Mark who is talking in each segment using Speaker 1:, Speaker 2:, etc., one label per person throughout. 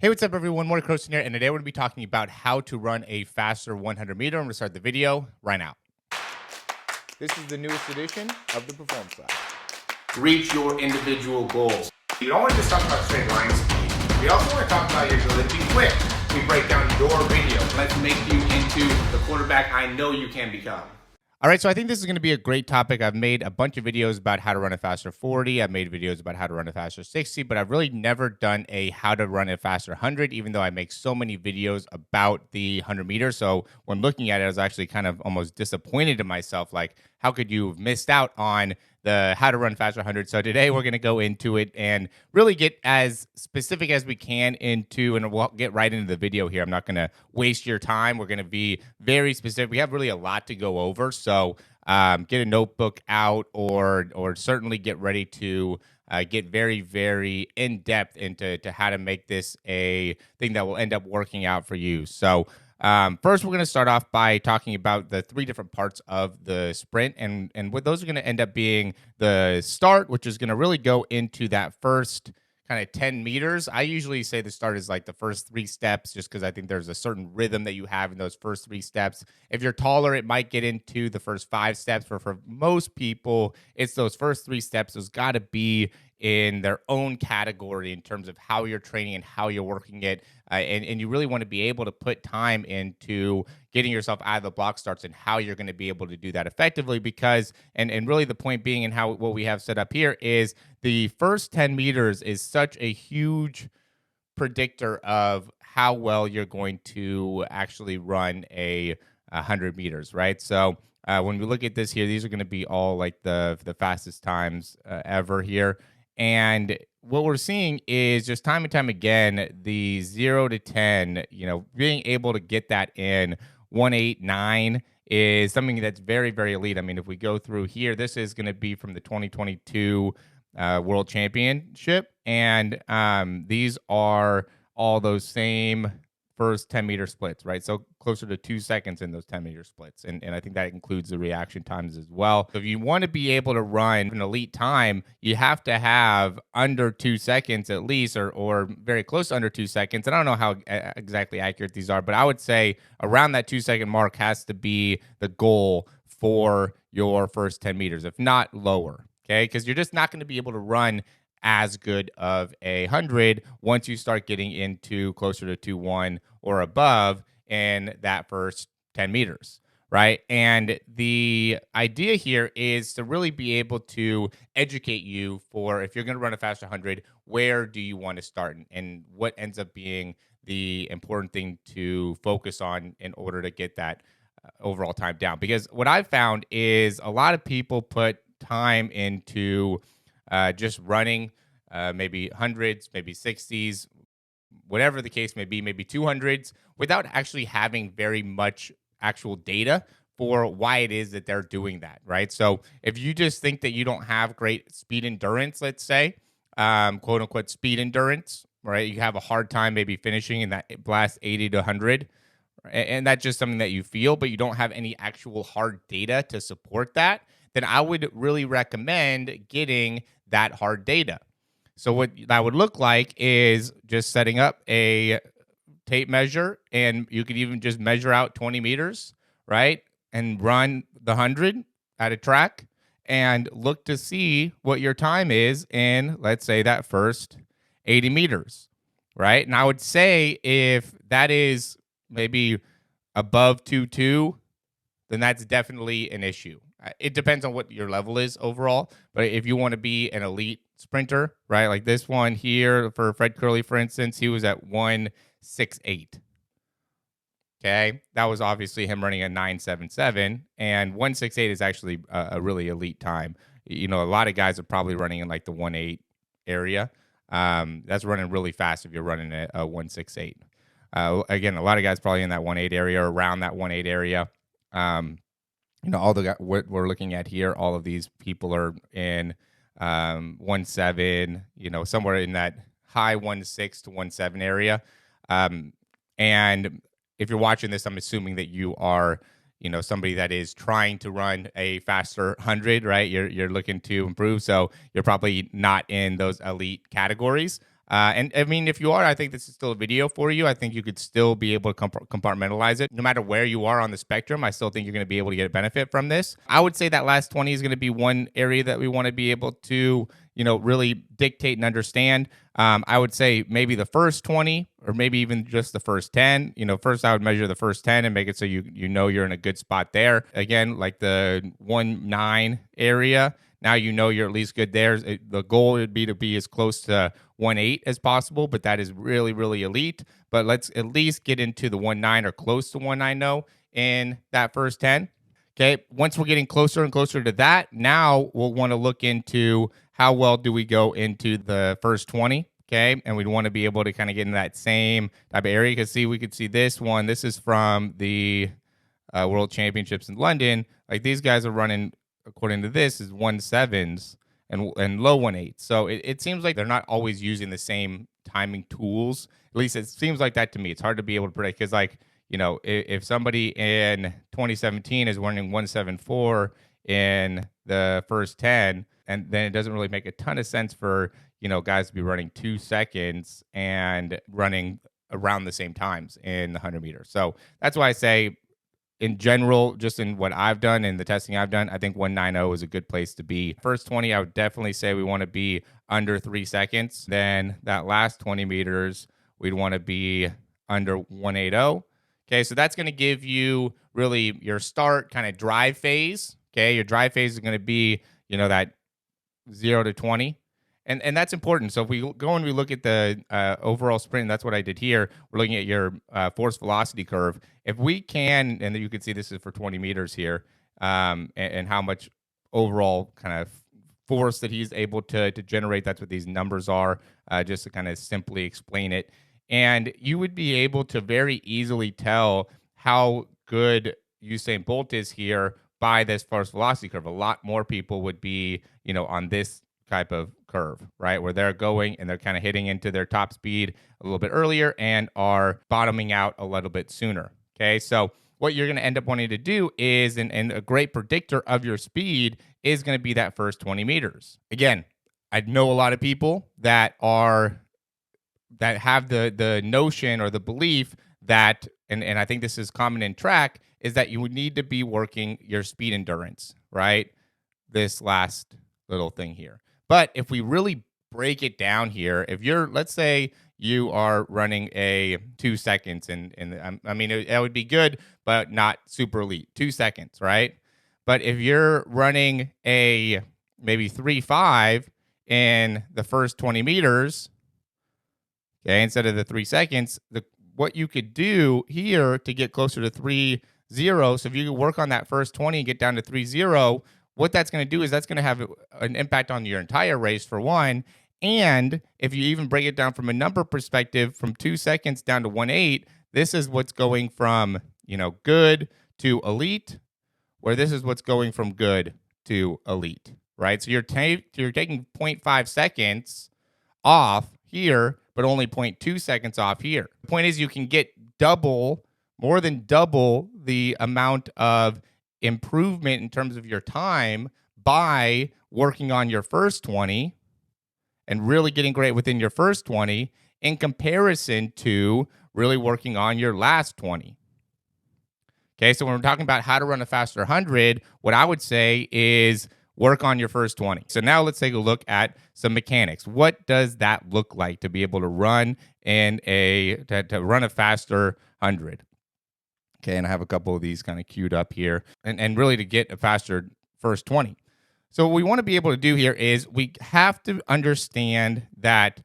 Speaker 1: Hey, what's up, everyone? Morey Croson here, and today we're going to be talking about how to run a faster 100 meter. I'm going to start the video right now. This is the newest edition of the Performance Lab.
Speaker 2: Reach your individual goals. You don't want to just talk about straight line speed. We also want to talk about your ability to be quick. We break down your video. Let's make you into the quarterback I know you can become.
Speaker 1: All right, so I think this is going to be a great topic. I've made a bunch of videos about how to run a faster 40. I've made videos about how to run a faster 60, but I've really never done a how to run a faster 100, even though I make so many videos about the 100 meters. So when looking at it, I was actually kind of almost disappointed in myself. Like, how could you have missed out on the how to run faster 100? So today we're going to go into it and really get as specific as we can into, and we'll get right into the video here. I'm not going to waste your time. We're going to be very specific. We have really a lot to go over. So get a notebook out, or certainly get ready to get very, very in depth into how to make this a thing that will end up working out for you. So first, we're going to start off by talking about the three different parts of the sprint, and what those are going to end up being: the start, which is going to really go into that first kind of 10 meters. I usually say the start is like the first 3 steps, just because I think there's a certain rhythm that you have in those first 3 steps. If you're taller, it might get into the first 5 steps, but for most people, it's those first 3 steps. Those got to be in their own category in terms of how you're training and how you're working it. And you really want to be able to put time into getting yourself out of the block starts and how you're going to be able to do that effectively, because, and really the point being, and how what we have set up here is the first 10 meters is such a huge predictor of how well you're going to actually run a 100 meters, right? So when we look at this here, these are going to be all like the fastest times ever here. And what we're seeing is just time and time again, the 0 to 10, being able to get that in 189 is something that's very, very elite. I mean, if we go through here, this is going to be from the 2022 World Championship. And these are all those same first 10-meter splits, right? So closer to 2 seconds in those 10-meter splits. And I think that includes the reaction times as well. So if you want to be able to run an elite time, you have to have under 2 seconds at least, or very close to under 2 seconds. And I don't know how exactly accurate these are, but I would say around that 2-second mark has to be the goal for your first 10 meters, if not lower, okay? Because you're just not going to be able to run as good of 100 once you start getting into closer to 2-1 or above in that first 10 meters, right? And the idea here is to really be able to educate you for, if you're going to run a faster 100, where do you want to start, and what ends up being the important thing to focus on in order to get that overall time down. Because what I've found is a lot of people put time into just running maybe hundreds, maybe 60s, whatever the case may be, maybe 200s, without actually having very much actual data for why it is that they're doing that, right? So if you just think that you don't have great speed endurance, let's say, quote unquote speed endurance, right? You have a hard time maybe finishing in that last 80 to 100, and that's just something that you feel, but you don't have any actual hard data to support that, then I would really recommend getting that hard data. So what that would look like is just setting up a tape measure, and you could even just measure out 20 meters, right? And run the 100 at a track and look to see what your time is in, let's say, that first 80 meters, right? And I would say if that is maybe above 2.2, then that's definitely an issue. It depends on what your level is overall, but if you want to be an elite sprinter, right, like this one here for Fred Curley, for instance, he was at 168. Okay, that was obviously him running a 977, and 168 is actually a really elite time. A lot of guys are probably running in like the 1.8 area. That's running really fast if you're running a 168. Again, a lot of guys probably in that 1.8 area or around that 1.8 area. All the what we're looking at here, all of these people are in 1.7, somewhere in that high 1.6 to 1.7 area. And if you're watching this, I'm assuming that you are, somebody that is trying to run a faster 100, right? You're looking to improve, so you're probably not in those elite categories. And I mean, if you are, I think this is still a video for you. I think you could still be able to compartmentalize it. No matter where you are on the spectrum, I still think you're going to be able to get a benefit from this. I would say that last 20 is going to be one area that we want to be able to, really dictate and understand. I would say maybe the first 20 or maybe even just the first 10. First I would measure the first 10 and make it so you're in a good spot there. Again, like the 1-9 area. Now you're at least good there. The goal would be to be as close to 1-8 as possible, but that is really, really elite. But let's at least get into the 1-9 or close to 1-9 in that first 10. Okay, once we're getting closer and closer to that, now we'll want to look into how well do we go into the first 20. Okay, and we'd want to be able to kind of get in that same type of area. Because we could see this one. This is from the World Championships in London. Like these guys are running, according to this, is 1-7s and low 1-8s. So it seems like they're not always using the same timing tools. At least it seems like that to me. It's hard to be able to predict because, if somebody in 2017 is running 1-7-4 in the first 10, and then it doesn't really make a ton of sense for guys to be running 2 seconds and running around the same times in the 100 meters. So that's why I say, in general, just in what I've done and the testing I've done, I think 1-9-0 is a good place to be. First 20, I would definitely say we want to be under 3 seconds. Then that last 20 meters, we'd want to be under 1-8-0. Okay, so that's going to give you really your start kind of drive phase. Okay, your drive phase is going to be, that 0 to 20. And that's important. So if we go and we look at the overall sprint, that's what I did here. We're looking at your force velocity curve. If we can, and you can see this is for 20 meters here, and how much overall kind of force that he's able to generate. That's what these numbers are, just to kind of simply explain it. And you would be able to very easily tell how good Usain Bolt is here by this force velocity curve. A lot more people would be, on this type of curve, right? Where they're going and they're kind of hitting into their top speed a little bit earlier and are bottoming out a little bit sooner. Okay, so what you're going to end up wanting to do is, and a great predictor of your speed is going to be that first 20 meters. Again, I know a lot of people that have the notion or the belief that, and I think this is common in track, is that you would need to be working your speed endurance, right? This last little thing here. But if we really break it down here, if let's say you are running a 2 seconds, and that would be good, but not super elite. 2 seconds, right? But if you're running a maybe 3.5 in the first 20 meters, okay, instead of the 3 seconds, what you could do here to get closer to 3.0, so if you could work on that first 20 and get down to 3.0, what that's going to do is that's going to have an impact on your entire race, for one. And if you even break it down from a number perspective, from 2 seconds down to 1.8, this is what's going from, good to elite, where this is what's going from good to elite, right? So you're taking 0.5 seconds off here, but only 0.2 seconds off here. The point is you can get more than double the amount of improvement in terms of your time by working on your first 20 and really getting great within your first 20 in comparison to really working on your last 20. Okay, so when we're talking about how to run a faster 100, what I would say is work on your first 20. So now let's take a look at some mechanics. What does that look like to be able to run to run a faster 100? Okay, and I have a couple of these kind of queued up here, and really to get a faster first 20. So what we want to be able to do here is we have to understand that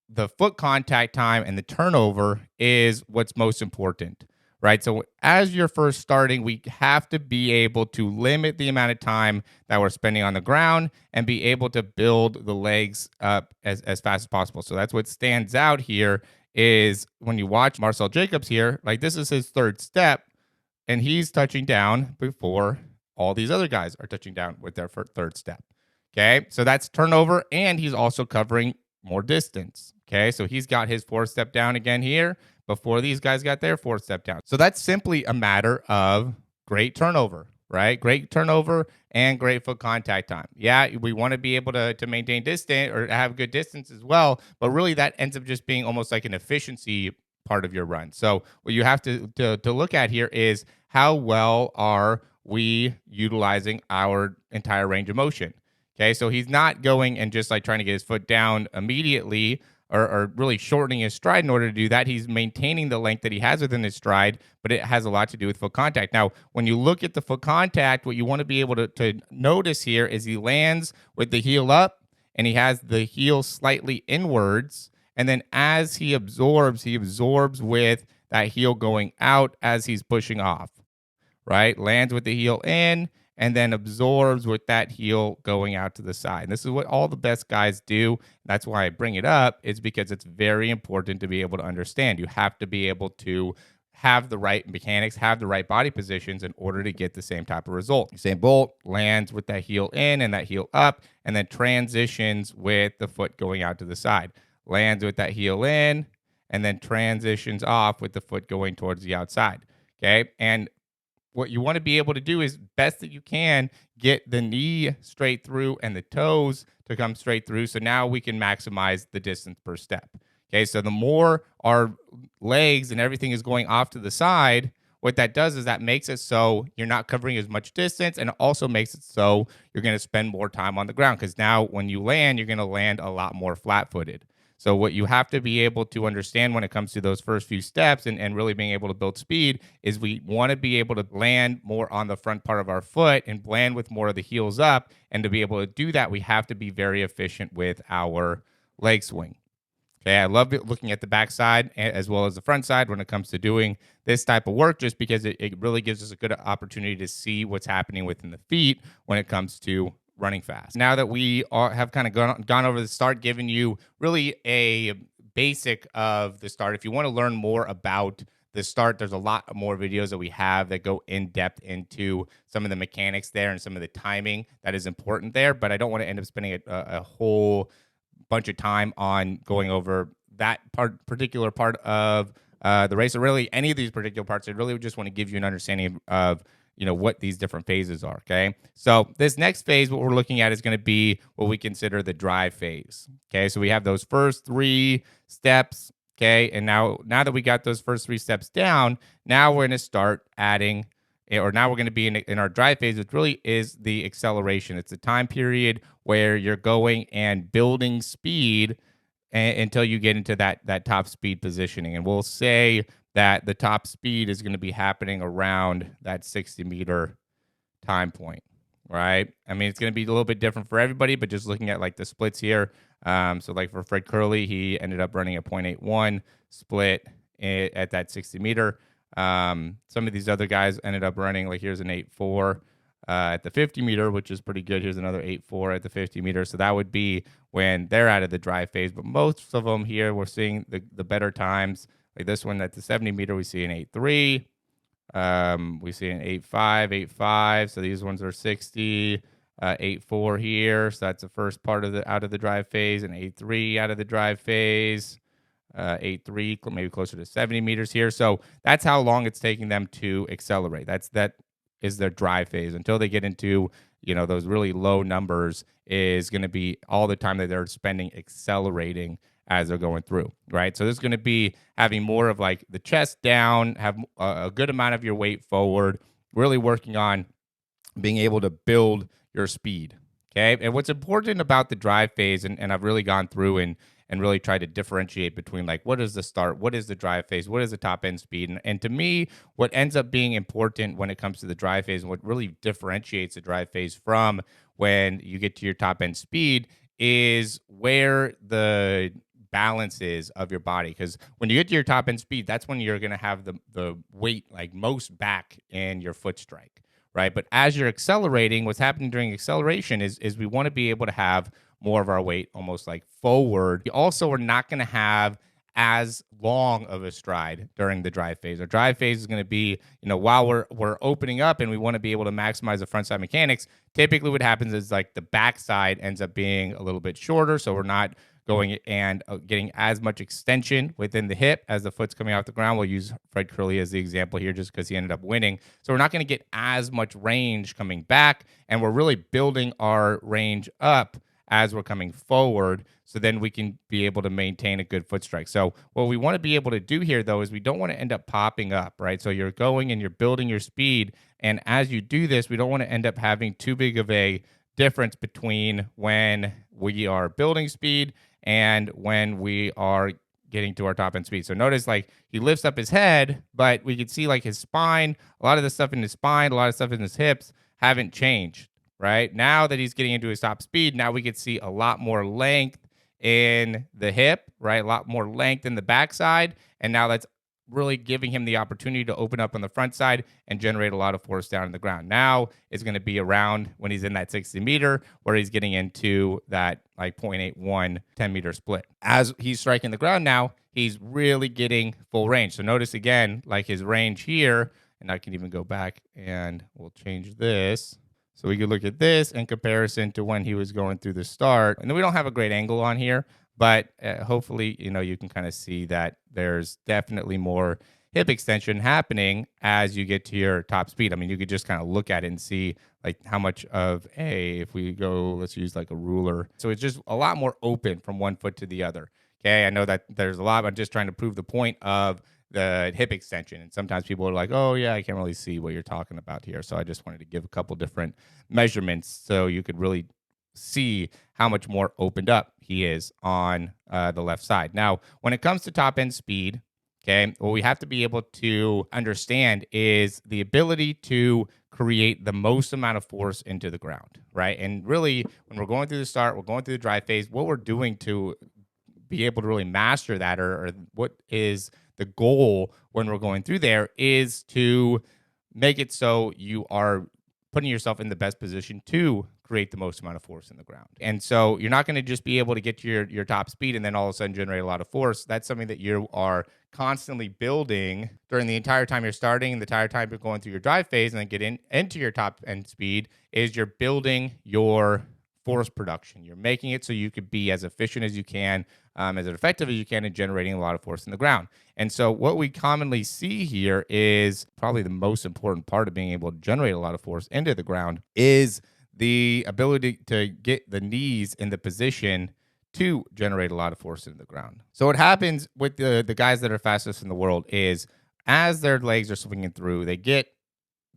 Speaker 1: the foot contact time and the turnover is what's most important, right? So as you're first starting, we have to be able to limit the amount of time that we're spending on the ground and be able to build the legs up as fast as possible. So that's what stands out here is when you watch Marcel Jacobs here, like this is his third step, and he's touching down before all these other guys are touching down with their third step. Okay, so that's turnover, and he's also covering more distance. Okay, so he's got his 4th step down again here before these guys got their 4th step down. So that's simply a matter of great turnover, right? Great turnover and great foot contact time. Yeah, we want to be able to maintain distance or have good distance as well, but really that ends up just being almost like an efficiency part of your run. So what you have to look at here is how well are we utilizing our entire range of motion. Okay, so he's not going and just like trying to get his foot down immediately or really shortening his stride in order to do that. He's maintaining the length that he has within his stride, but it has a lot to do with foot contact. Now, when you look at the foot contact, what you want to be able to notice here is he lands with the heel up and he has the heel slightly inwards. And then as he absorbs with that heel going out as he's pushing off, right? Lands with the heel in and then absorbs with that heel going out to the side. And this is what all the best guys do. That's why I bring it up, is because it's very important to be able to understand. You have to be able to have the right mechanics, have the right body positions in order to get the same type of result. Usain Bolt lands with that heel in and that heel up, and then transitions with the foot going out to the side. Lands with that heel in, and then transitions off with the foot going towards the outside. Okay. And what you want to be able to do is best that you can get the knee straight through and the toes to come straight through. So now we can maximize the distance per step. Okay, so the more our legs and everything is going off to the side, what that does is that makes it so you're not covering as much distance, and it also makes it so you're going to spend more time on the ground, because now when you land, you're going to land a lot more flat-footed. So what you have to be able to understand when it comes to those first few steps and really being able to build speed is we want to be able to land more on the front part of our foot and land with more of the heels up. And to be able to do that, we have to be very efficient with our leg swing. Okay, I love looking at the backside as well as the front side when it comes to doing this type of work, just because it really gives us a good opportunity to see what's happening within the feet when it comes to running fast. Now that we have kind of gone over the start, giving you really a basic of the start. If you want to learn more about the start, there's a lot more videos that we have that go in depth into some of the mechanics there and some of the timing that is important there. But I don't want to end up spending a whole bunch of time on going over that particular part of the race, or really any of these particular parts. I really just want to give you an understanding of what these different phases are. Okay, so this next phase, what we're looking at is going to be what we consider the drive phase. Okay, so we have those first 3 steps. Okay, and now that we got those first 3 steps down, now we're going to start adding, or now we're going to be in our drive phase, which really is the acceleration. It's a time period where you're going and building speed until you get into that top speed positioning. And we'll say that the top speed is going to be happening around that 60-meter time point, right? I mean, it's going to be a little bit different for everybody, but just looking at like the splits here. So like for Fred Curley, he ended up running a 0.81 split at that 60-meter. Some of these other guys ended up running, like here's an 8.4 at the 50-meter, which is pretty good. Here's another 8.4 at the 50-meter. So that would be when they're out of the drive phase. But most of them here, we're seeing the better times. Like this one at the 70-meter, we see an 8.3. We see an 8.5, 8.5. So these ones are 60, 8.4 here. So that's the first part of out of the drive phase, and 8.3 out of the drive phase. 8.3, maybe closer to 70 meters here. So that's how long it's taking them to accelerate. That is their drive phase until they get into those really low numbers. Is going to be all the time that they're spending accelerating as they're going through, right? So this is going to be having more of like the chest down, have a good amount of your weight forward, really working on being able to build your speed, okay? And what's important about the drive phase, and I've really gone through and really tried to differentiate between like what is the start, what is the drive phase, what is the top end speed. And to me, what ends up being important when it comes to the drive phase and what really differentiates the drive phase from when you get to your top end speed is where the balance is of your body. Because when you get to your top end speed, that's when you're going to have the weight like most back in your foot strike, right? But as you're accelerating, what's happening during acceleration is we want to be able to have more of our weight almost like forward. We also are not going to have as long of a stride during the drive phase. Our drive phase is going to be, while we're opening up and we want to be able to maximize the front side mechanics, typically what happens is like the back side ends up being a little bit shorter. So we're not going and getting as much extension within the hip as the foot's coming off the ground. We'll use Fred Curley as the example here just because he ended up winning. So we're not going to get as much range coming back, and we're really building our range up as we're coming forward, so then we can be able to maintain a good foot strike. So what we want to be able to do here, though, is we don't want to end up popping up, right? So you're going and you're building your speed, and as you do this, we don't want to end up having too big of a difference between when we are building speed and when we are getting to our top end speed. So notice like he lifts up his head, but we can see like his spine, a lot of the stuff in his spine, a lot of stuff in his hips haven't changed, right? Now that he's getting into his top speed, now we can see a lot more length in the hip, right? A lot more length in the backside. And now that's really giving him the opportunity to open up on the front side and generate a lot of force down in the ground. Now it's going to be around when he's in that 60 meter where he's getting into that like 0.81 10-meter split. As he's striking the ground now, he's really getting full range. So notice again, like his range here, and I can even go back and we'll change this. So we could look at this in comparison to when he was going through the start. And then we don't have a great angle on here, but hopefully, you can kind of see that there's definitely more hip extension happening as you get to your top speed. I mean, you could just kind of look at it and see like how much of if we go, let's use like a ruler. So it's just a lot more open from one foot to the other. Okay. I know that there's a lot, but I'm just trying to prove the point of the hip extension. And sometimes people are like, oh yeah, I can't really see what you're talking about here. So I just wanted to give a couple different measurements so you could really see how much more opened up he is on the left side. Now, when it comes to top end speed, okay, what we have to be able to understand is the ability to create the most amount of force into the ground, right? And really, when we're going through the start, we're going through the drive phase, what we're doing to be able to really master that, or what is the goal when we're going through there, is to make it so you are putting yourself in the best position to create the most amount of force in the ground. And so you're not going to just be able to get to your top speed and then all of a sudden generate a lot of force. That's something that you are constantly building during the entire time you're starting and the entire time you're going through your drive phase, and then get into your top end speed is you're building your force production. You're making it so you could be as efficient as you can, as effective as you can in generating a lot of force in the ground. And so what we commonly see here is probably the most important part of being able to generate a lot of force into the ground is the ability to get the knees in the position to generate a lot of force in the ground. So what happens with the guys that are fastest in the world is as their legs are swinging through, they get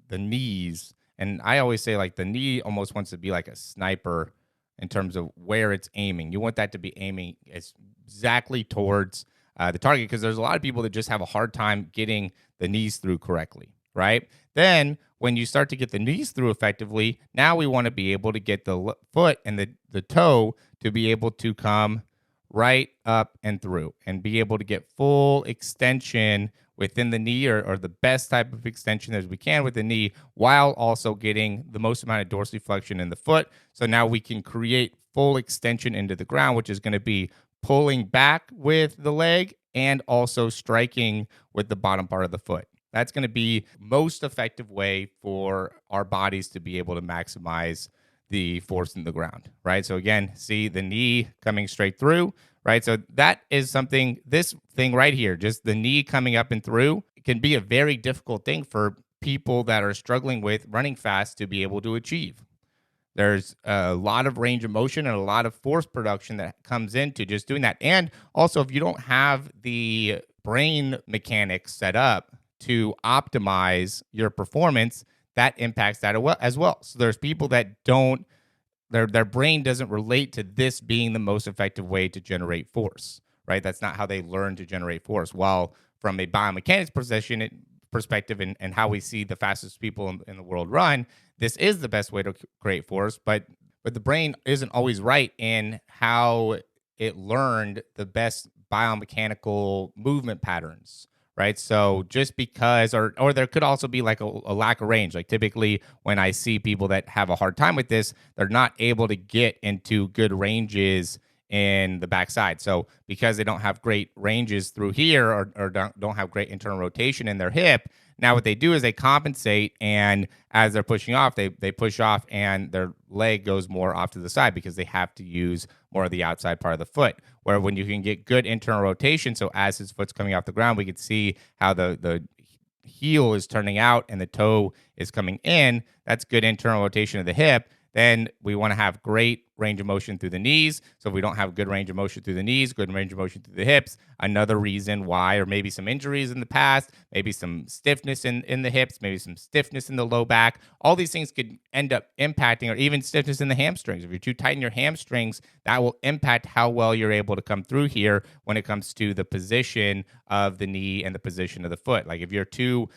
Speaker 1: the knees. And I always say like the knee almost wants to be like a sniper in terms of where it's aiming. You want that to be aiming exactly towards the target, because there's a lot of people that just have a hard time getting the knees through correctly, right? Then when you start to get the knees through effectively, now we want to be able to get the foot and the toe to be able to come right up and through and be able to get full extension within the knee, or the best type of extension as we can with the knee, while also getting the most amount of dorsiflexion in the foot. So now we can create full extension into the ground, which is going to be pulling back with the leg and also striking with the bottom part of the foot. That's going to be most effective way for our bodies to be able to maximize the force in the ground, right? So again, see the knee coming straight through, right? So that is something, this thing right here, just the knee coming up and through, can be a very difficult thing for people that are struggling with running fast to be able to achieve. There's a lot of range of motion and a lot of force production that comes into just doing that. And also, if you don't have the brain mechanics set up to optimize your performance, that impacts that as well. So there's people that don't, their brain doesn't relate to this being the most effective way to generate force, right? That's not how they learn to generate force. While from a biomechanics perspective and how we see the fastest people in the world run, this is the best way to create force, but the brain isn't always right in how it learned the best biomechanical movement patterns, right? So just because, or there could also be like a lack of range. Like typically when I see people that have a hard time with this, they're not able to get into good ranges in the backside. So because they don't have great ranges through here, or don't have great internal rotation in their hip, now what they do is they compensate, and as they're pushing off, they push off and their leg goes more off to the side because they have to use more of the outside part of the foot. Where when you can get good internal rotation, so as his foot's coming off the ground, we can see how the heel is turning out and the toe is coming in. That's good internal rotation of the hip. Then we want to have great range of motion through the knees. So if we don't have good range of motion through the knees, good range of motion through the hips, another reason why, or maybe some injuries in the past, maybe some stiffness in the hips, maybe some stiffness in the low back. All these things could end up impacting, or even stiffness in the hamstrings. If you're too tight in your hamstrings, that will impact how well you're able to come through here when it comes to the position of the knee and the position of the foot. Like if you're too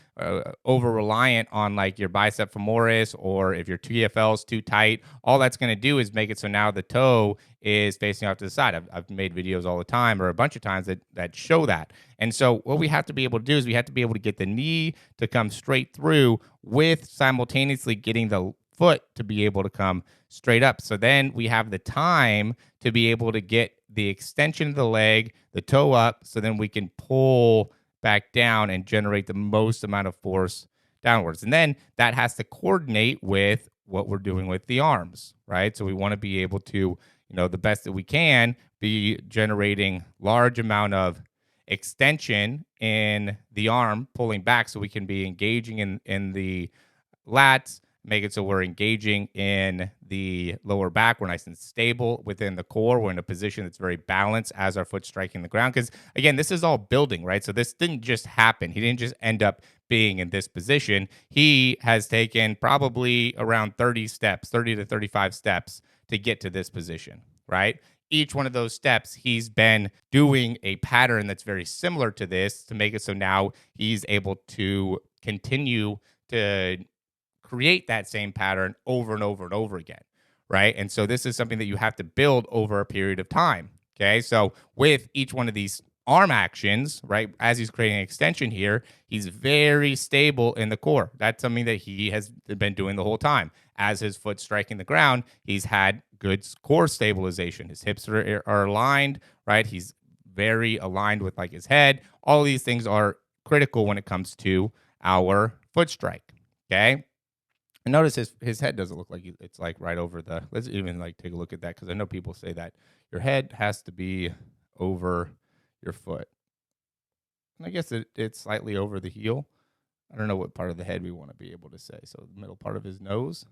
Speaker 1: over reliant on like your bicep femoris, or if your TFL is too tight, all that's going to do is make it so now the toe is facing off to the side. I've made videos all the time, or a bunch of times, that show that. And so what we have to be able to do is we have to be able to get the knee to come straight through with simultaneously getting the foot to be able to come straight up. So then we have the time to be able to get the extension of the leg, the toe up, so then we can pull back down and generate the most amount of force downwards. And then that has to coordinate with what we're doing with the arms, right? So we want to be able to, the best that we can, be generating large amount of extension in the arm, pulling back, so we can be engaging in the lats, make it so we're engaging in the lower back. We're nice and stable within the core. We're in a position that's very balanced as our foot's striking the ground. Because again, this is all building, right? So this didn't just happen. He didn't just end up being in this position. He has taken probably around 30 to 35 steps to get to this position, right? Each one of those steps, he's been doing a pattern that's very similar to this to make it so now he's able to continue to create that same pattern over and over and over again, right? And so this is something that you have to build over a period of time, okay? So with each one of these arm actions, right, as he's creating an extension here, he's very stable in the core. That's something that he has been doing the whole time. As his foot's striking the ground, he's had good core stabilization. His hips are aligned, right? He's very aligned with like his head. All of these things are critical when it comes to our foot strike, okay? And notice his head doesn't look like it's like right over the, let's even like take a look at that, because I know people say that your head has to be over your foot. And I guess it's slightly over the heel. I don't know what part of the head we want to be able to say. So the middle part of his nose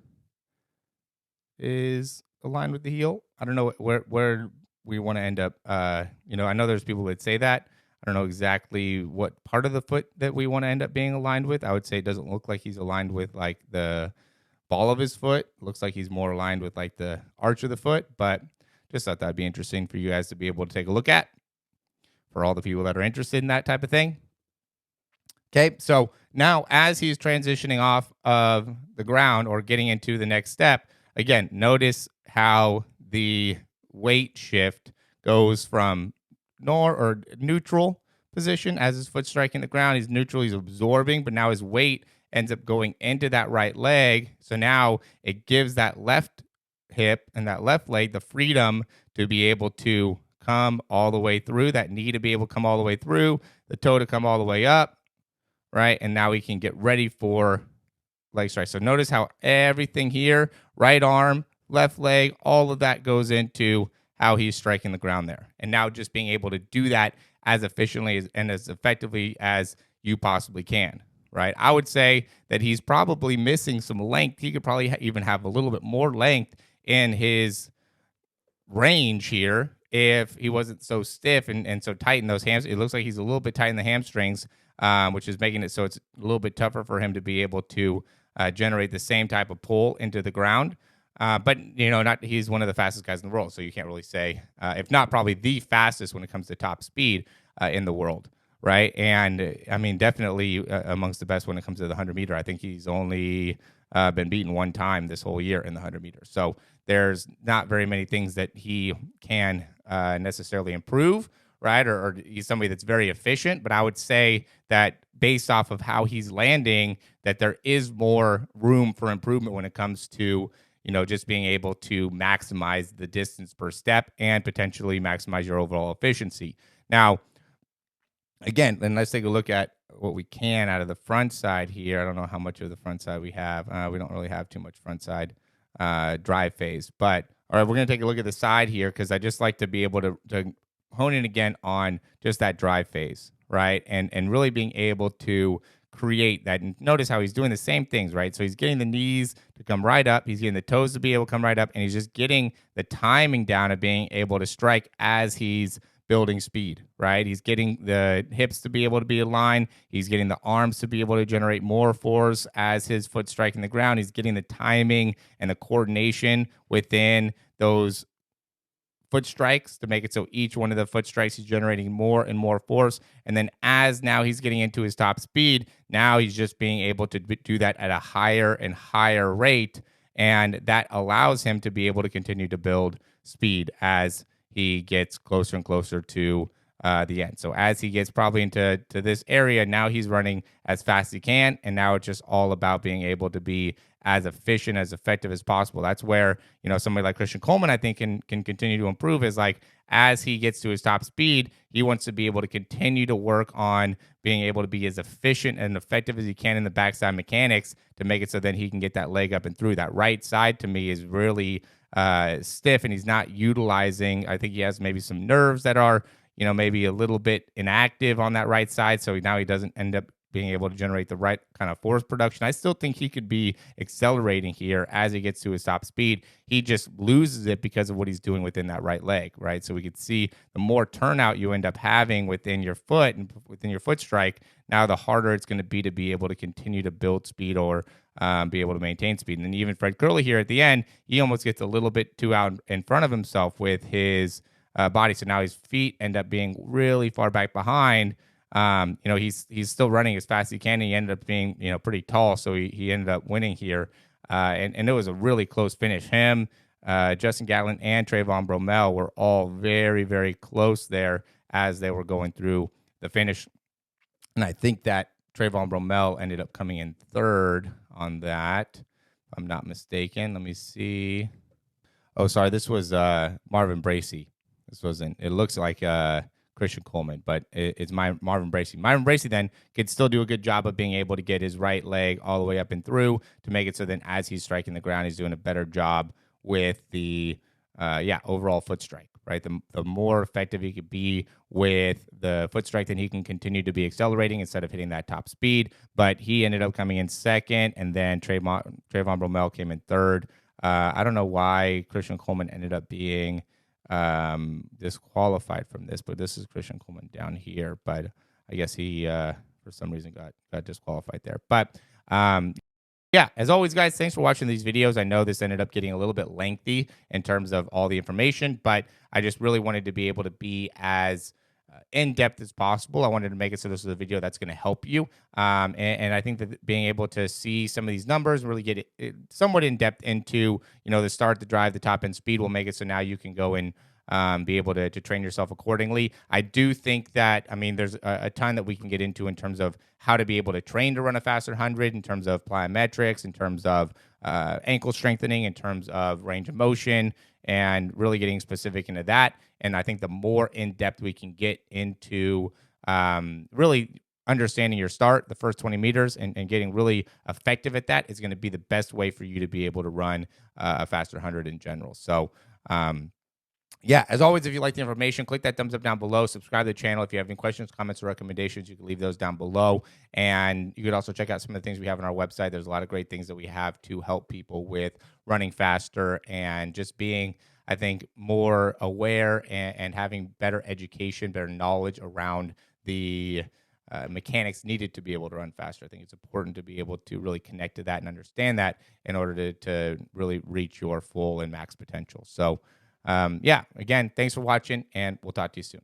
Speaker 1: is aligned with the heel. I don't know where we want to end up. I know there's people that say that. I don't know exactly what part of the foot that we want to end up being aligned with. I would say it doesn't look like he's aligned with like the ball of his foot. It looks like he's more aligned with like the arch of the foot, but just thought that'd be interesting for you guys to be able to take a look at for all the people that are interested in that type of thing. Okay, so now as he's transitioning off of the ground or getting into the next step, again, notice how the weight shift goes from neutral position as his foot's striking the ground. He's neutral, he's absorbing, but now his weight ends up going into that right leg. So now it gives that left hip and that left leg the freedom to be able to come all the way through, that knee to be able to come all the way through, the toe to come all the way up, right? And now we can get ready for leg strike. So notice how everything here, right arm, left leg, all of that goes into how he's striking the ground there. And now just being able to do that as efficiently and as effectively as you possibly can, right? I would say that he's probably missing some length. He could probably even have a little bit more length in his range here if he wasn't so stiff and so tight in those hamstrings. It looks like he's a little bit tight in the hamstrings, which is making it so it's a little bit tougher for him to be able to generate the same type of pull into the ground. But he's one of the fastest guys in the world, so you can't really say, if not probably the fastest when it comes to top speed in the world, right? And I mean, definitely amongst the best when it comes to the 100-meter. I think he's only been beaten one time this whole year in the 100-meter. So there's not very many things that he can necessarily improve, right? Or he's somebody that's very efficient. But I would say that based off of how he's landing, that there is more room for improvement when it comes to just being able to maximize the distance per step and potentially maximize your overall efficiency. Now, again, then let's take a look at what we can out of the front side here. I don't know how much of the front side we have. We don't really have too much front side drive phase, but All right, we're going to take a look at the side here because I just like to be able to hone in again on just that drive phase, right? And really being able to create that. And notice how he's doing the same things, right? So he's getting the knees to come right up, he's getting the toes to be able to come right up, and he's just getting the timing down of being able to strike as he's building speed, right? He's getting the hips to be able to be aligned. He's getting the arms to be able to generate more force as his foot striking the ground. He's getting the timing and the coordination within those foot strikes to make it so each one of the foot strikes he's generating more and more force. And then as now he's getting into his top speed, now he's just being able to do that at a higher and higher rate. And that allows him to be able to continue to build speed as he gets closer and closer to the end. So as he gets probably into this area, now he's running as fast as he can. And now it's just all about being able to be as efficient, as effective as possible. That's where, somebody like Christian Coleman, I think, can continue to improve, is like as he gets to his top speed, he wants to be able to continue to work on being able to be as efficient and effective as he can in the backside mechanics to make it so that he can get that leg up and through. That right side to me is really stiff, and he's not utilizing. I think he has maybe some nerves that are, maybe a little bit inactive on that right side. So now he doesn't end up being able to generate the right kind of force production. I still think he could be accelerating here as he gets to his top speed. He just loses it because of what he's doing within that right leg, right? So we could see the more turnout you end up having within your foot and within your foot strike, now the harder it's going to be able to continue to build speed or be able to maintain speed. And then even Fred Curley here at the end, he almost gets a little bit too out in front of himself with his body. So now his feet end up being really far back behind. He's still running as fast as he can. And he ended up being, pretty tall. So he ended up winning here. And it was a really close finish. Him, Justin Gatlin, and Trayvon Bromell were all very, very close there as they were going through the finish. And I think that Trayvon Bromell ended up coming in third on that, if I'm not mistaken. Let me see. Oh, sorry. This was Marvin Bracey. This wasn't. It looks like Christian Coleman, but it's Marvin Bracey. Marvin Bracey then could still do a good job of being able to get his right leg all the way up and through to make it so then as he's striking the ground, he's doing a better job with the overall foot strike, right? The more effective he could be with the foot strike, then he can continue to be accelerating instead of hitting that top speed. But he ended up coming in second, and then Trayvon Bromell came in third. I don't know why Christian Coleman ended up being disqualified from this, but this is Christian Coleman down here. But I guess he for some reason got disqualified there. But as always, guys, thanks for watching these videos. I know this ended up getting a little bit lengthy in terms of all the information, but I just really wanted to be able to be as in-depth as possible. I wanted to make it so this is a video that's going to help you. And I think that being able to see some of these numbers, really get it somewhat in-depth into, the start, the drive, the top end speed will make it so now you can go and be able to train yourself accordingly. I do think that, there's a ton that we can get into in terms of how to be able to train to run a faster 100, in terms of plyometrics, in terms of ankle strengthening, in terms of range of motion, and really getting specific into that. And I think the more in-depth we can get into really understanding your start, the first 20 meters, and getting really effective at that is going to be the best way for you to be able to run a faster 100 in general. So, as always, if you like the information, click that thumbs up down below. Subscribe to the channel. If you have any questions, comments, or recommendations, you can leave those down below. And you could also check out some of the things we have on our website. There's a lot of great things that we have to help people with running faster and just being, I think, more aware and having better education, better knowledge around the mechanics needed to be able to run faster. I think it's important to be able to really connect to that and understand that in order to really reach your full and max potential. So, again, thanks for watching, and we'll talk to you soon.